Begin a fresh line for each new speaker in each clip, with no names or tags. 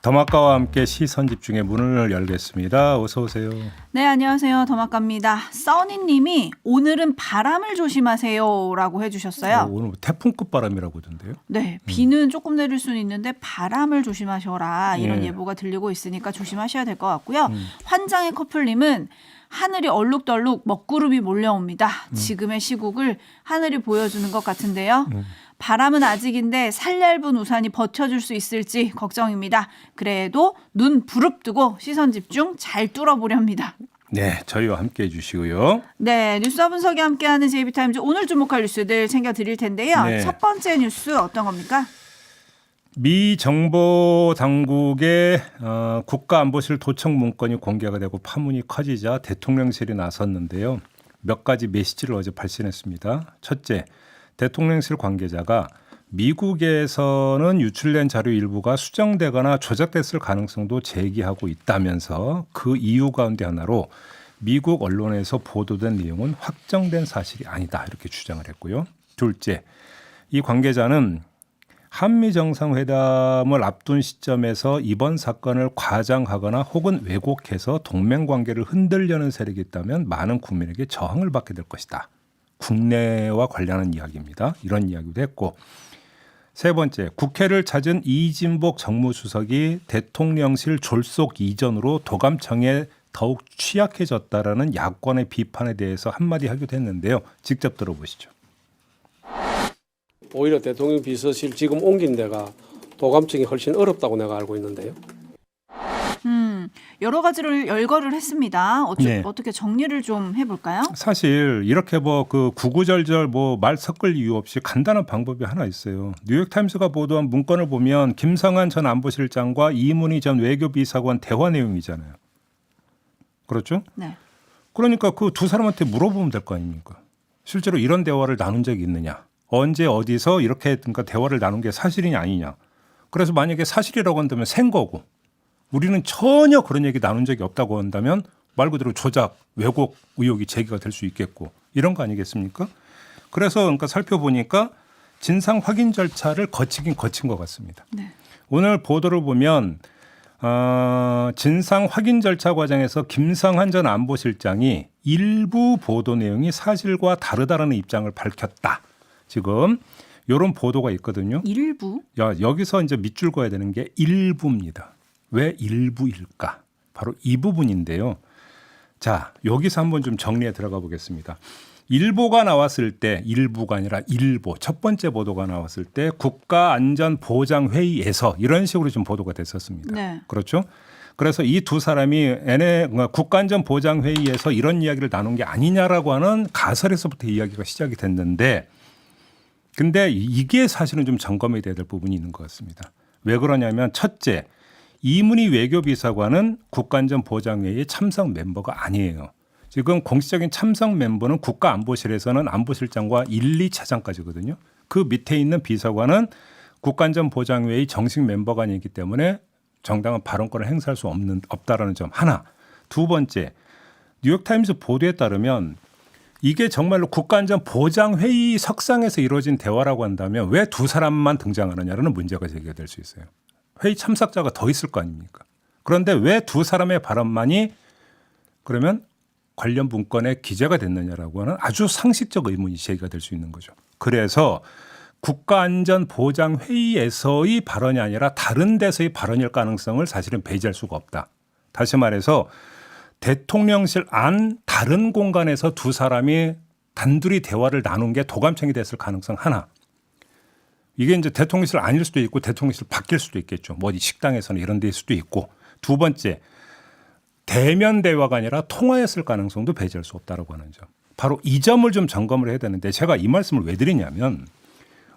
더마카와 함께 시선 집중의 문을 열겠습니다. 어서 오세요.
네, 안녕하세요. 더마카입니다. 써니님이 오늘은 바람을 조심하세요라고 해주셨어요.
오늘 태풍급 바람이라고 하던데요.
네, 비는 조금 내릴 수는 있는데 바람을 조심하셔라 이런
예.
예보가 들리고 있으니까 조심하셔야 될 것 같고요. 환장의 커플님은 하늘이 얼룩덜룩 먹구름이 몰려옵니다. 지금의 시국을 하늘이 보여주는 것 같은데요. 바람은 아직인데 살얇은 우산이 버텨줄 수 있을지 걱정입니다. 그래도 눈 부릅뜨고 시선 집중 잘 뚫어보렵니다.
네, 저희와 함께 해주시고요.
네, 뉴스와 분석이 함께하는 JB타임즈 오늘 주목할 뉴스들 챙겨드릴 텐데요.
네.
첫 번째 뉴스 어떤 겁니까?
미 정보 당국의 국가안보실 도청 문건이 공개가 되고 파문이 커지자 대통령실이 나섰는데요. 몇 가지 메시지를 어제 발신했습니다. 첫째, 대통령실 관계자가 미국에서는 유출된 자료 일부가 수정되거나 조작됐을 가능성도 제기하고 있다면서 그 이유 가운데 하나로 미국 언론에서 보도된 내용은 확정된 사실이 아니다 이렇게 주장을 했고요. 둘째, 이 관계자는 한미 정상회담을 앞둔 시점에서 이번 사건을 과장하거나 혹은 왜곡해서 동맹관계를 흔들려는 세력이 있다면 많은 국민에게 저항을 받게 될 것이다. 국내와 관련한 이야기입니다. 이런 이야기도 했고, 세 번째, 국회를 찾은 이진복 정무수석이 대통령실 졸속 이전으로 도감청에 더욱 취약해졌다라는 야권의 비판에 대해서 한마디 하기도 했는데요. 직접 들어보시죠.
오히려 대통령 비서실 지금 옮긴 데가 도감청이 훨씬 어렵다고 내가 알고 있는데요.
여러 가지를 열거를 했습니다.
네.
어떻게 정리를 좀 해볼까요?
사실 이렇게 그 구구절절 말 섞을 이유 없이 간단한 방법이 하나 있어요. 뉴욕타임스가 보도한 문건을 보면 김성한 전 안보실장과 이문희 전 외교비서관 대화 내용이잖아요. 그렇죠?
네.
그러니까 그 두 사람한테 물어보면 될 거 아닙니까? 실제로 이런 대화를 나눈 적이 있느냐? 언제 어디서 이렇게 그러니까 대화를 나눈 게 사실이냐 아니냐? 그래서 만약에 사실이라고 한다면 센 거고 우리는 전혀 그런 얘기 나눈 적이 없다고 한다면 말 그대로 조작, 왜곡 의혹이 제기가 될 수 있겠고 이런 거 아니겠습니까? 그래서 그러니까 살펴보니까 진상 확인 절차를 거치긴 거친 것 같습니다.
네.
오늘 보도를 보면 진상 확인 절차 과정에서 김성한 전 안보실장이 일부 보도 내용이 사실과 다르다는 입장을 밝혔다. 지금 이런 보도가 있거든요.
일부?
여기서 이제 밑줄 그어야 되는 게 일부입니다. 왜 일부일까? 바로 이 부분인데요. 자, 여기서 한번 좀 정리해 들어가 보겠습니다. 일보가 나왔을 때 일부가 아니라 일보 첫 번째 보도가 나왔을 때 국가안전보장회의에서 이런 식으로 좀 보도가 됐었습니다.
네.
그렇죠? 그래서 이 두 사람이 국가안전보장회의에서 이런 이야기를 나눈 게 아니냐라고 하는 가설에서부터 이야기가 시작이 됐는데 근데 이게 사실은 좀 점검해야 될 부분이 있는 것 같습니다. 왜 그러냐면 첫째, 이문희 외교비서관은 국가안전보장회의의 참석 멤버가 아니에요. 지금 공식적인 참석 멤버는 국가안보실에서는 안보실장과 1, 2차장까지거든요. 그 밑에 있는 비서관은 국가안전보장회의 정식 멤버가 아니기 때문에 정당한 발언권을 행사할 수 없다라는 점 하나. 두 번째, 뉴욕타임스 보도에 따르면 이게 정말로 국가안전보장회의 석상에서 이루어진 대화라고 한다면 왜 두 사람만 등장하느냐라는 문제가 제기가 될 수 있어요. 회의 참석자가 더 있을 거 아닙니까? 그런데 왜 두 사람의 발언만이 그러면 관련 문건에 기재가 됐느냐라고 하는 아주 상식적 의문이 제기가 될 수 있는 거죠. 그래서 국가안전보장회의에서의 발언이 아니라 다른 데서의 발언일 가능성을 사실은 배제할 수가 없다. 다시 말해서 대통령실 안 다른 공간에서 두 사람이 단둘이 대화를 나눈 게 도감청이 됐을 가능성 하나. 이게 이제 대통령실 아닐 수도 있고 대통령실 바뀔 수도 있겠죠. 뭐 식당에서는 이런 데일 수도 있고. 두 번째, 대면 대화가 아니라 통화했을 가능성도 배제할 수 없다라고 하는 점. 바로 이 점을 좀 점검을 해야 되는데 제가 이 말씀을 왜 드리냐면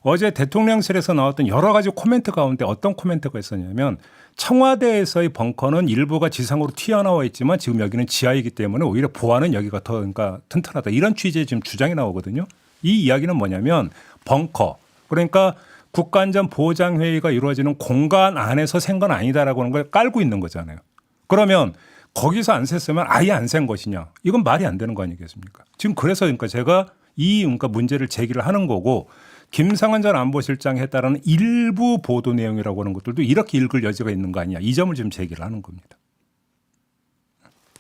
어제 대통령실에서 나왔던 여러 가지 코멘트 가운데 어떤 코멘트가 있었냐면 청와대에서의 벙커는 일부가 지상으로 튀어나와 있지만 지금 여기는 지하이기 때문에 오히려 보안은 여기가 더 그러니까 튼튼하다. 이런 취지의 지금 주장이 나오거든요. 이 이야기는 뭐냐면 벙커. 그러니까 국가안전보장회의가 이루어지는 공간 안에서 센 건 아니다라고 하는 걸 깔고 있는 거잖아요. 그러면 거기서 안 샜으면 아예 안 센 것이냐. 이건 말이 안 되는 거 아니겠습니까? 지금 그래서 그러니까 제가 그러니까 문제를 제기를 하는 거고 김상환 전 안보실장에 따르는 일부 보도 내용이라고 하는 것들도 이렇게 읽을 여지가 있는 거 아니냐. 이 점을 지금 제기를 하는 겁니다.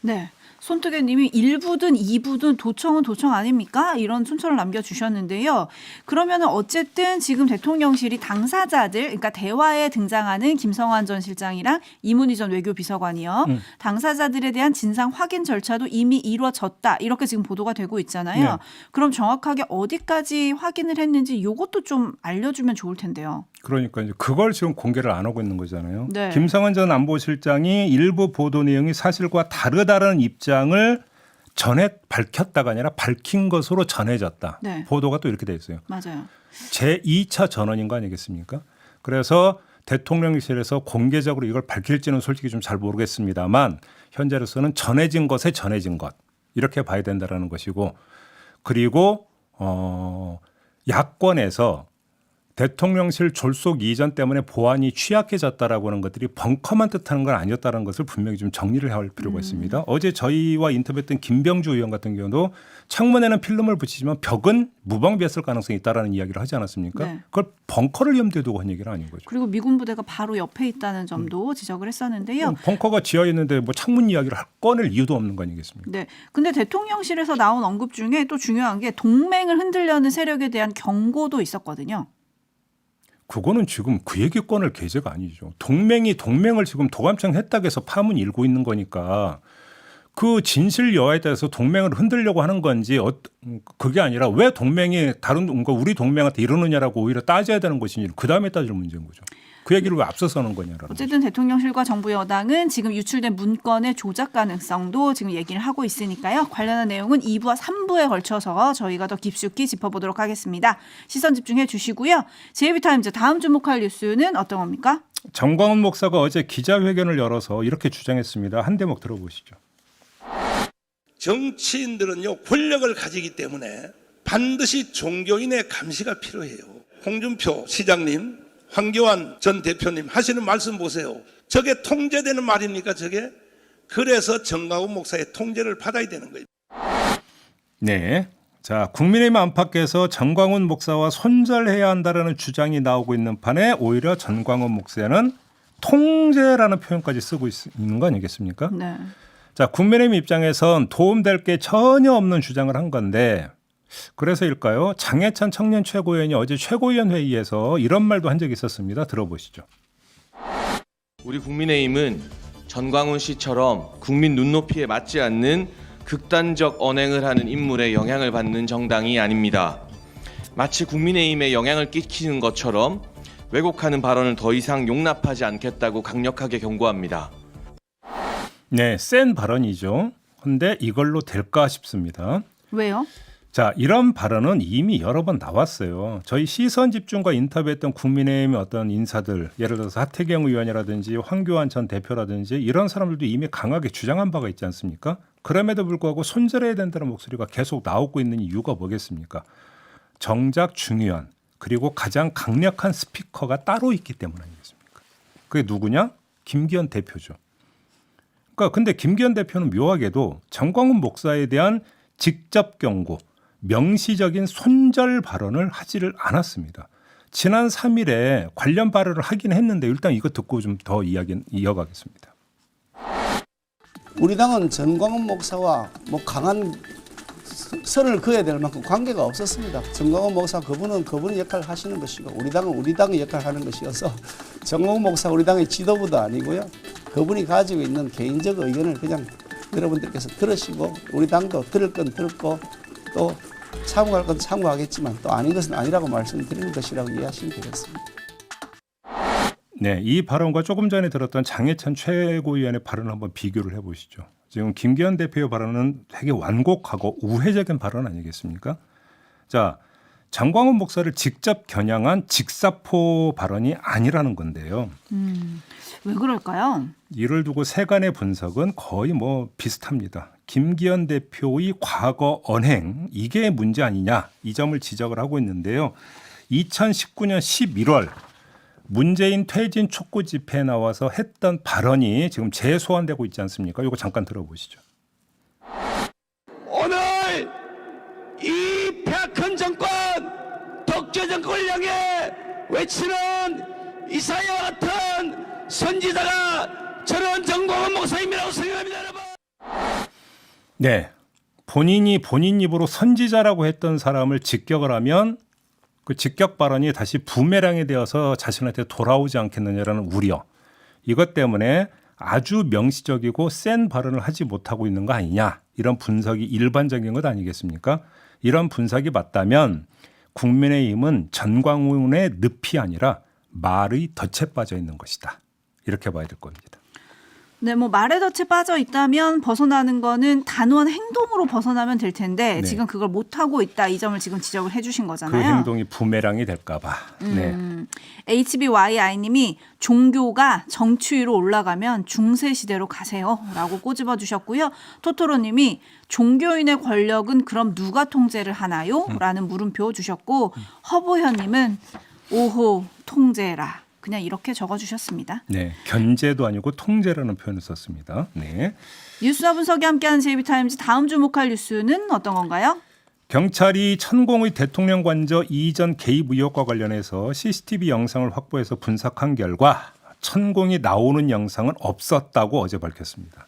네. 손뜨개님이 일부든 이부든 도청은 도청 아닙니까? 이런 순서를 남겨주셨는데요. 그러면은 어쨌든 지금 대통령실이 당사자들, 그러니까 대화에 등장하는 김성환 전 실장이랑 이문희 전 외교비서관이요. 당사자들에 대한 진상 확인 절차도 이미 이루어졌다. 이렇게 지금 보도가 되고 있잖아요.
네.
그럼 정확하게 어디까지 확인을 했는지 이것도 좀 알려주면 좋을 텐데요.
그러니까 이제 그걸 지금 공개를 안 하고 있는 거잖아요.
네.
김성환 전 안보실장이 일부 보도 내용이 사실과 다르다는 입장을 전에 밝혔다가 아니라 밝힌 것으로 전해졌다.
네.
보도가 또 이렇게 돼 있어요.
맞아요.
제2차 전원인 거 아니겠습니까? 그래서 대통령실에서 공개적으로 이걸 밝힐지는 솔직히 좀 잘 모르겠습니다만 현재로서는 전해진 것에 전해진 것 이렇게 봐야 된다라는 것이고 그리고 야권에서 대통령실 졸속 이전 때문에 보안이 취약해졌다라고 하는 것들이 벙커만 뜻하는 건 아니었다는 것을 분명히 좀 정리를 할 필요가 있습니다. 어제 저희와 인터뷰했던 김병주 의원 같은 경우도 창문에는 필름을 붙이지만 벽은 무방비했을 가능성이 있다라는 이야기를 하지 않았습니까?
네.
그걸 벙커를 염두에 두고 한 얘기는 아닌 거죠.
그리고 미군 부대가 바로 옆에 있다는 점도 지적을 했었는데요.
벙커가 지하에 있는데 뭐 창문 이야기를 꺼낼 이유도 없는 거 아니겠습니까?
네. 근데 대통령실에서 나온 언급 중에 또 중요한 게 동맹을 흔들려는 세력에 대한 경고도 있었거든요.
그거는 지금 그 얘기 꺼낼 계제가 아니죠. 동맹이 동맹을 지금 도감청 했다고 해서 파문 일고 있는 거니까 그 진실 여하에 대해서 동맹을 흔들려고 하는 건지 그게 아니라 왜 동맹이 다른 우리 동맹한테 이러느냐라고 오히려 따져야 되는 것인지 그다음에 따질 문제인 거죠. 그 얘기를 왜 앞서서 하는 거냐라는
어쨌든 대통령실과 정부 여당은 지금 유출된 문건의 조작 가능성도 지금 얘기를 하고 있으니까요. 관련한 내용은 2부와 3부에 걸쳐서 저희가 더 깊숙이 짚어보도록 하겠습니다. 시선 집중해 주시고요. JB타임즈 다음 주목할 뉴스는 어떤 겁니까?
정광훈 목사가 어제 기자회견을 열어서 이렇게 주장했습니다. 한 대목 들어보시죠.
정치인들은요 권력을 가지기 때문에 반드시 종교인의 감시가 필요해요. 홍준표 시장님, 황교안 전 대표님 하시는 말씀 보세요. 저게 통제되는 말입니까 저게? 그래서 정광훈 목사의 통제를 받아야 되는 거예요.
네. 자, 국민의힘 안팎에서 정광훈 목사와 손절해야 한다라는 주장이 나오고 있는 판에 오히려 정광훈 목사는 통제라는 표현까지 쓰고 있는 거 아니겠습니까?
네.
자, 국민의힘 입장에선 도움될 게 전혀 없는 주장을 한 건데 그래서일까요? 장해찬 청년 최고위원이 어제 최고위원 회의에서 이런 말도 한 적이 있었습니다. 들어보시죠.
우리 국민의힘은 전광훈 씨처럼 국민 눈높이에 맞지 않는 극단적 언행을 하는 인물의 영향을 받는 정당이 아닙니다. 마치 국민의힘에 영향을 끼치는 것처럼 왜곡하는 발언을 더 이상 용납하지 않겠다고 강력하게 경고합니다.
네, 센 발언이죠. 근데 이걸로 될까 싶습니다.
왜요?
자, 이런 발언은 이미 여러 번 나왔어요. 저희 시선 집중과 인터뷰했던 국민의힘의 어떤 인사들, 예를 들어서 하태경 의원이라든지 황교안 전 대표라든지 이런 사람들도 이미 강하게 주장한 바가 있지 않습니까? 그럼에도 불구하고 손절해야 된다는 목소리가 계속 나오고 있는 이유가 뭐겠습니까? 정작 중요한 그리고 가장 강력한 스피커가 따로 있기 때문 아니겠습니까? 그게 누구냐? 김기현 대표죠. 그러니까 근데 김기현 대표는 묘하게도 정광훈 목사에 대한 직접 경고, 명시적인 손절 발언을 하지를 않았습니다. 지난 3일에 관련 발언을 하긴 했는데 일단 이거 듣고 좀 더 이야기 이어가겠습니다.
우리 당은 정광훈 목사와 강한 선을 그어야 될 만큼 관계가 없었습니다. 정광훈 목사 그분은 역할을 하시는 것이고 우리 당은 우리 당의 역할을 하는 것이어서 정광훈 목사 우리 당의 지도부도 아니고요. 그분이 가지고 있는 개인적 의견을 그냥 여러분들께서 들으시고 우리 당도 들을 건 들었고 또 참고할 건 참고하겠지만 또 아닌 것은 아니라고 말씀드리는 것이라고 이해하시면 되겠습니다.
네, 이 발언과 조금 전에 들었던 장해찬 최고위원의 발언을 한번 비교를 해보시죠. 지금 김기현 대표의 발언은 되게 완곡하고 우회적인 발언 아니겠습니까? 자, 정광훈 목사를 직접 겨냥한 직사포 발언이 아니라는 건데요.
왜 그럴까요?
이를 두고 세간의 분석은 거의 비슷합니다. 김기현 대표의 과거 언행 이게 문제 아니냐 이 점을 지적을 하고 있는데요. 2019년 11월 문재인 퇴진 촉구 집회에 나와서 했던 발언이 지금 재소환되고 있지 않습니까? 이거 잠깐 들어보시죠.
오늘 이 폐악한 정권, 독재 정권을
외치는 이사야와 같은 선지자가 저런 정광훈 목사님이라고 생각합니다, 여러분.
네, 본인이 본인 입으로 선지자라고 했던 사람을 직격을 하면 그 직격 발언이 다시 부메랑이 되어서 자신한테 돌아오지 않겠느냐라는 우려. 이것 때문에 아주 명시적이고 센 발언을 하지 못하고 있는 거 아니냐. 이런 분석이 일반적인 것 아니겠습니까? 이런 분석이 맞다면 국민의힘은 전광훈의 늪이 아니라 말의 덫에 빠져 있는 것이다. 이렇게 봐야 될 겁니다.
네, 뭐 말의 덫에 빠져 있다면 벗어나는 거는 단호한 행동으로 벗어나면 될 텐데
네.
지금 그걸 못 하고 있다. 이 점을 지금 지적을 해주신
그
거잖아요.
행동이 부메랑이 될까 봐. 네.
HBYI님이 종교가 정치 위로 올라가면 중세 시대로 가세요라고 꼬집어 주셨고요. 토토로님이 종교인의 권력은 그럼 누가 통제를 하나요?라는 물음표 주셨고 허보현님은 오호 통제라. 그냥 이렇게 적어주셨습니다.
네, 견제도 아니고 통제라는 표현을 썼습니다. 네.
뉴스와 분석이 함께하는 JB타임즈 다음 주목할 뉴스는 어떤 건가요?
경찰이 천공의 대통령 관저 이전 개입 의혹과 관련해서 CCTV 영상을 확보해서 분석한 결과 천공이 나오는 영상은 없었다고 어제 밝혔습니다.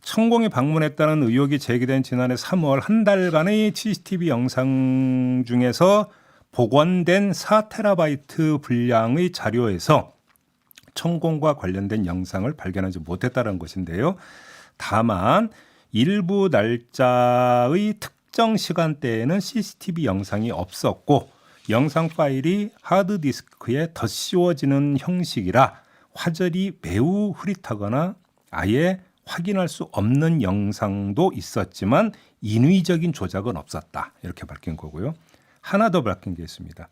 천공이 방문했다는 의혹이 제기된 지난해 3월 한 달간의 CCTV 영상 중에서 복원된 4테라바이트 분량의 자료에서 천공과 관련된 영상을 발견하지 못했다는 것인데요. 다만 일부 날짜의 특정 시간대에는 CCTV 영상이 없었고 영상 파일이 하드디스크에 덧씌워지는 형식이라 화질이 매우 흐릿하거나 아예 확인할 수 없는 영상도 있었지만 인위적인 조작은 없었다. 이렇게 밝힌 거고요. 하나 더 밝힌 게 있습니다.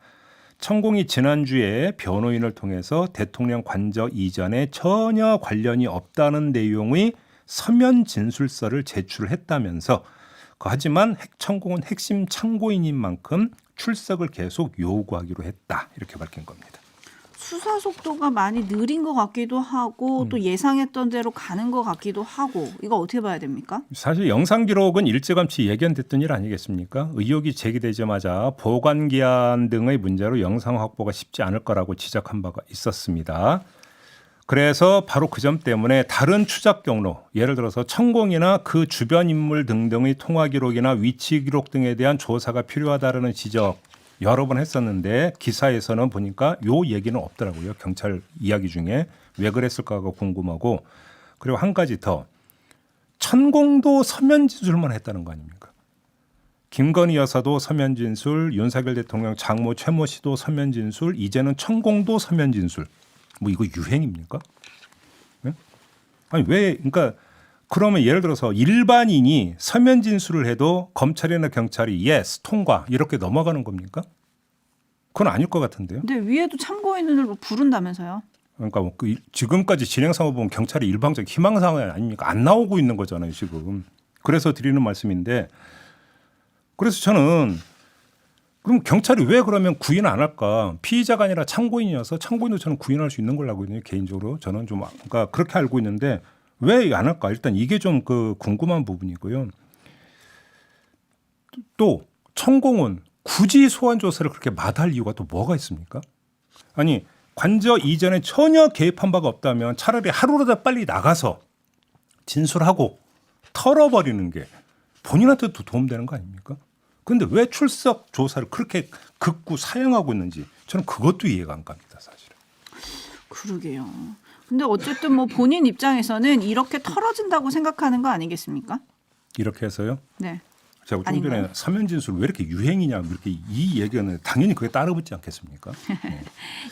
천공이 지난주에 변호인을 통해서 대통령 관저 이전에 전혀 관련이 없다는 내용의 서면 진술서를 제출했다면서 하지만 천공은 핵심 참고인인 만큼 출석을 계속 요구하기로 했다. 이렇게 밝힌 겁니다.
수사 속도가 많이 느린 것 같기도 하고 또 예상했던 대로 가는 것 같기도 하고 이거 어떻게 봐야 됩니까?
사실 영상 기록은 일찌감치 예견됐던 일 아니겠습니까? 의혹이 제기되자마자 보관기한 등의 문제로 영상 확보가 쉽지 않을 거라고 지적한 바가 있었습니다. 그래서 바로 그 점 때문에 다른 추적 경로, 예를 들어서 천공이나 그 주변 인물 등등의 통화 기록이나 위치 기록 등에 대한 조사가 필요하다는 지적 여러 번 했었는데 기사에서는 보니까 요 얘기는 없더라고요. 경찰 이야기 중에 왜 그랬을까가 궁금하고 그리고 한 가지 더 천공도 서면 진술만 했다는 거 아닙니까? 김건희 여사도 서면 진술, 윤석열 대통령 장모 최모 씨도 서면 진술, 이제는 천공도 서면 진술. 뭐 이거 유행입니까? 네? 아니 왜 그러니까 그러면 예를 들어서 일반인이 서면 진술을 해도 검찰이나 경찰이 예스 통과 이렇게 넘어가는 겁니까? 그건 아닐 것 같은데요.
근데 위에도 참고인을 뭐 부른다면서요?
그러니까 뭐 지금까지 진행 상황 보면 경찰이 일방적 희망 상황 아닙니까? 안 나오고 있는 거잖아요 지금. 그래서 드리는 말씀인데 그래서 저는 그럼 경찰이 왜 그러면 구인 안 할까? 피의자가 아니라 참고인이어서 참고인도 저는 구인할 수 있는 걸로 알고 있거든요. 개인적으로 저는 좀 그러니까 그렇게 알고 있는데 왜 안 할까? 일단 이게 좀 그 궁금한 부분이고요. 또 천공은 굳이 소환 조사를 그렇게 마다할 이유가 또 뭐가 있습니까? 아니 관저 이전에 전혀 개입한 바가 없다면 차라리 하루라도 빨리 나가서 진술하고 털어버리는 게 본인한테도 도움되는 거 아닙니까? 그런데 왜 출석 조사를 그렇게 극구 사양하고 있는지 저는 그것도 이해가 안 갑니다, 사실은.
그러게요. 근데 어쨌든 뭐 본인 입장에서는 이렇게 털어진다고 생각하는 거 아니겠습니까?
이렇게 해서요.
네.
제가 좀 전에 서면 진술 왜 이렇게 유행이냐 이렇게 이 얘기는 당연히 그게 따라붙지 않겠습니까? 네.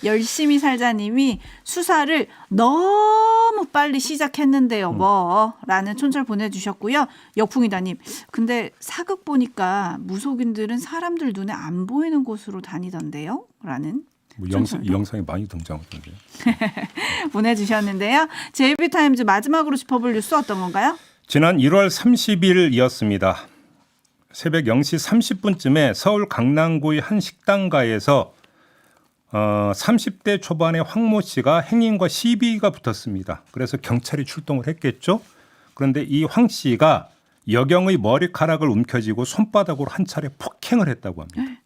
열심히 살자님이 수사를 너무 빨리 시작했는데요. 뭐라는 촌철 보내주셨고요. 역풍이다님. 근데 사극 보니까 무속인들은 사람들 눈에 안 보이는 곳으로 다니던데요. 라는
뭐 영상이 많이 등장하던데요.
보내주셨는데요. JB타임즈 마지막으로 짚어볼 뉴스 어떤 건가요?
지난 1월 30일이었습니다. 새벽 0시 30분쯤에 서울 강남구의 한 식당가에서 30대 초반의 황모 씨가 행인과 시비가 붙었습니다. 그래서 경찰이 출동을 했겠죠. 그런데 이 황 씨가 여경의 머리카락을 움켜쥐고 손바닥으로 한 차례 폭행을 했다고 합니다.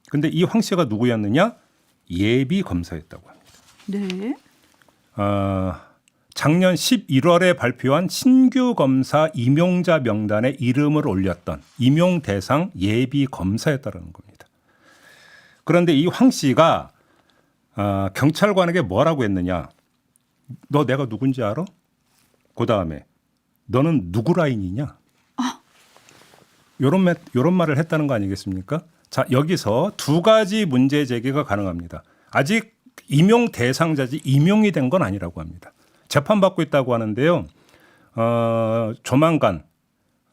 근데 이 황 씨가 누구였느냐? 예비 검사였다고 합니다.
네.
작년 11월에 발표한 신규 검사 임용자 명단에 이름을 올렸던 임용 대상 예비 검사였다는 겁니다. 그런데 이 황 씨가 경찰관에게 뭐라고 했느냐? 너 내가 누군지 알아? 그 다음에 너는 누구 라인이냐? 요런 말을 했다는 거 아니겠습니까? 자, 여기서 두 가지 문제 제기가 가능합니다. 아직 임용 대상자지 임용이 된 건 아니라고 합니다. 재판받고 있다고 하는데요. 조만간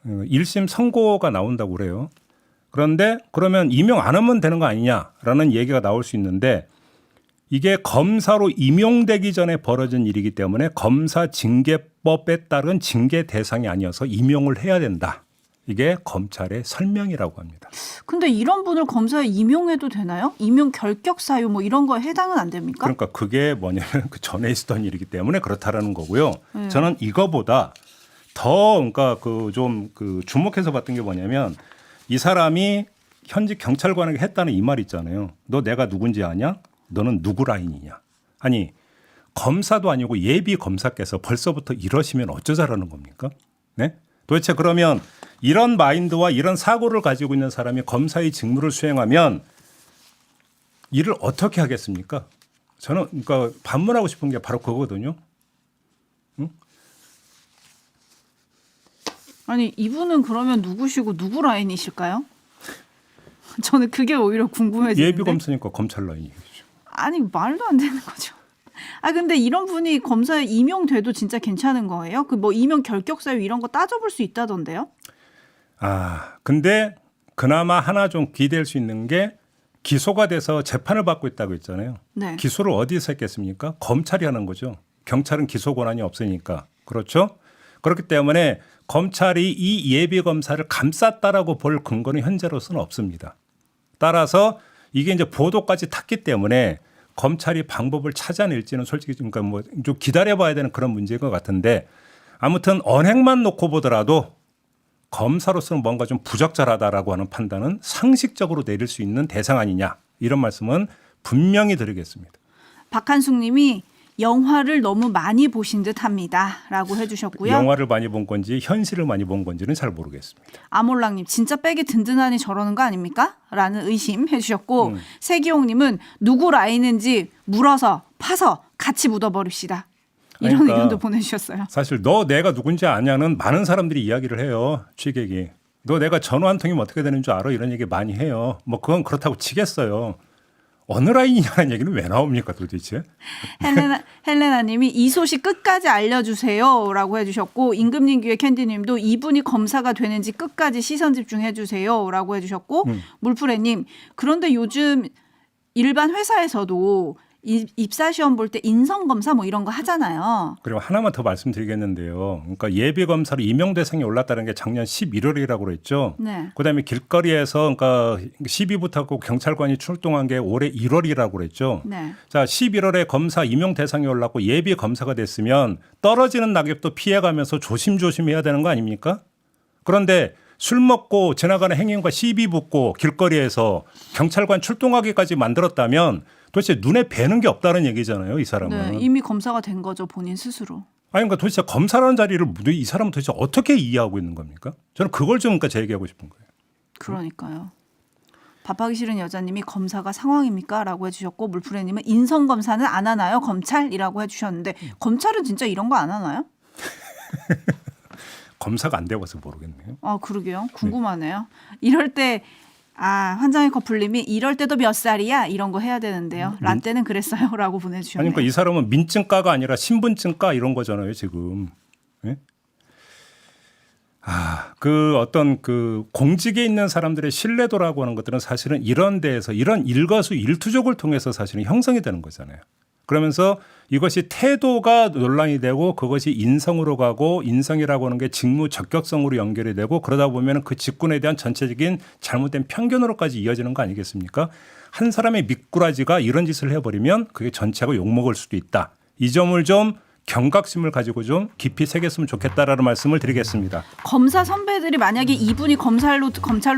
1심 선고가 나온다고 그래요. 그런데 그러면 임용 안 하면 되는 거 아니냐라는 얘기가 나올 수 있는데 이게 검사로 임용되기 전에 벌어진 일이기 때문에 검사징계법에 따른 징계 대상이 아니어서 임용을 해야 된다. 이게 검찰의 설명이라고 합니다.
근데 이런 분을 검사에 임용해도 되나요? 임용 결격 사유 뭐 이런 거에 해당은 안 됩니까?
그러니까 그게 뭐냐면 그 전에 있었던 일이기 때문에 그렇다라는 거고요. 저는 이거보다 더 그러니까 좀 주목해서 봤던 게 뭐냐면 이 사람이 현직 경찰관에게 했다는 이 말 있잖아요. 너 내가 누군지 아냐? 너는 누구 라인이냐? 아니 검사도 아니고 예비 검사께서 벌써부터 이러시면 어쩌자라는 겁니까? 네? 도대체 그러면 이런 마인드와 이런 사고를 가지고 있는 사람이 검사의 직무를 수행하면 일을 어떻게 하겠습니까? 저는 그러니까 반문하고 싶은 게 바로 그거거든요. 응?
아니 이분은 그러면 누구시고 누구 라인이실까요? 저는 그게 오히려 궁금해지는데.
예비 검사니까 검찰 라인이죠.
아니 말도 안 되는 거죠. 근데 이런 분이 검사에 임용돼도 진짜 괜찮은 거예요? 그 뭐 임용 결격 사유 이런 거 따져볼 수 있다던데요?
근데 그나마 하나 좀 기대할 수 있는 게 기소가 돼서 재판을 받고 있다고 했잖아요.
네.
기소를 어디서 했겠습니까? 검찰이 하는 거죠. 경찰은 기소 권한이 없으니까. 그렇죠? 그렇기 때문에 검찰이 이 예비 검사를 감쌌다라고 볼 근거는 현재로서는 없습니다. 따라서 이게 이제 보도까지 탔기 때문에 검찰이 방법을 찾아낼지는 솔직히 그러니까 뭐 좀 기다려봐야 되는 그런 문제인 것 같은데 아무튼 언행만 놓고 보더라도 검사로서는 뭔가 좀 부적절하다라고 하는 판단은 상식적으로 내릴 수 있는 대상 아니냐 이런 말씀은 분명히 드리겠습니다.
박한숙 님이 영화를 너무 많이 보신 듯합니다 라고 해주셨고요.
영화를 많이 본 건지 현실을 많이 본 건지는 잘 모르겠습니다.
아몰랑님 진짜 백이 든든하니 저러는 거 아닙니까? 라는 의심 해주셨고 세기용님은 누구 라인인지 물어서 파서 같이 묻어버립시다. 이런
그러니까
의견도 보내주셨어요.
사실 너 내가 누군지 아냐는 많은 사람들이 이야기를 해요. 취객이. 너 내가 전화 한 통이면 어떻게 되는 줄 알아? 이런 얘기 많이 해요. 뭐 그건 그렇다고 치겠어요. 어느 라인이냐는 얘기는 왜 나옵니까 도대체?
헬레나님이 이 소식 끝까지 알려주세요라고 해주셨고 임금님교회 캔디님도 이분이 검사가 되는지 끝까지 시선 집중해주세요라고 해주셨고 물프레님 그런데 요즘 일반 회사에서도 입사 시험 볼 때 인성 검사 뭐 이런 거 하잖아요.
그리고 하나만 더 말씀드리겠는데요. 그러니까 예비 검사로 임용 대상이 올랐다는 게 작년 11월이라고 그랬죠.
네.
그다음에 길거리에서 그러니까 시비부터 경찰관이 출동한 게 올해 1월이라고 그랬죠.
네.
자, 11월에 검사 임용 대상이 올랐고 예비 검사가 됐으면 떨어지는 낙엽도 피해가면서 조심조심 해야 되는 거 아닙니까? 그런데 술 먹고 지나가는 행인과 시비 붙고 길거리에서 경찰관 출동하기까지 만들었다면 도대체 눈에 뵈는 게 없다는 얘기잖아요, 이 사람은.
네, 이미 검사가 된 거죠, 본인 스스로.
아니, 그러니까 도대체 검사라는 자리를 이 사람은 도대체 어떻게 이해하고 있는 겁니까? 저는 그걸 좀 그러니까 제기하고 싶은 거예요.
그러니까요. 밥하기 싫은 여자님이 검사가 상황입니까? 라고 해주셨고 물프레님은 인성검사는 안 하나요? 검찰이라고 해주셨는데 검찰은 진짜 이런 거 안 하나요?
검사가 안 되어서 모르겠네요.
그러게요. 궁금하네요. 이럴 때 환장의 커플님이 이럴 때도 몇 살이야? 이런 거 해야 되는데요. 라떼는 그랬어요. 라고 보내주셨네요.
아니, 그러니까 이 사람은 민증가가 아니라 신분증가 이런 거잖아요, 지금. 예? 그 어떤 그 공직에 있는 사람들의 신뢰도라고 하는 것들은 사실은 이런 데에서 이런 일거수일투족을 통해서 사실은 형성이 되는 거잖아요. 그러면서 이것이 태도가 논란이 되고 그것이 인성으로 가고 인성이라고 하는 게 직무 적격성으로 연결이 되고 그러다 보면 그 직군에 대한 전체적인 잘못된 편견으로까지 이어지는 거 아니겠습니까? 한 사람의 미꾸라지가 이런 짓을 해버리면 그게 전체가 욕먹을 수도 있다. 이 점을 좀 경각심을 가지고 좀 깊이 새겼으면 좋겠다라는 말씀을 드리겠습니다.
검사 선배들이 만약에 이분이 검찰로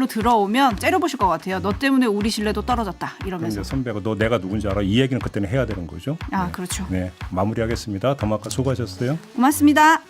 들어오면 째려보실 것 같아요. 너 때문에 우리 신뢰도 떨어졌다
그럼
이러면서.
이제 선배가 너 내가 누군지 알아? 이 얘기는 그때는 해야 되는 거죠.
아, 그렇죠.
네, 마무리하겠습니다. 더마카 수고하셨어요.
고맙습니다.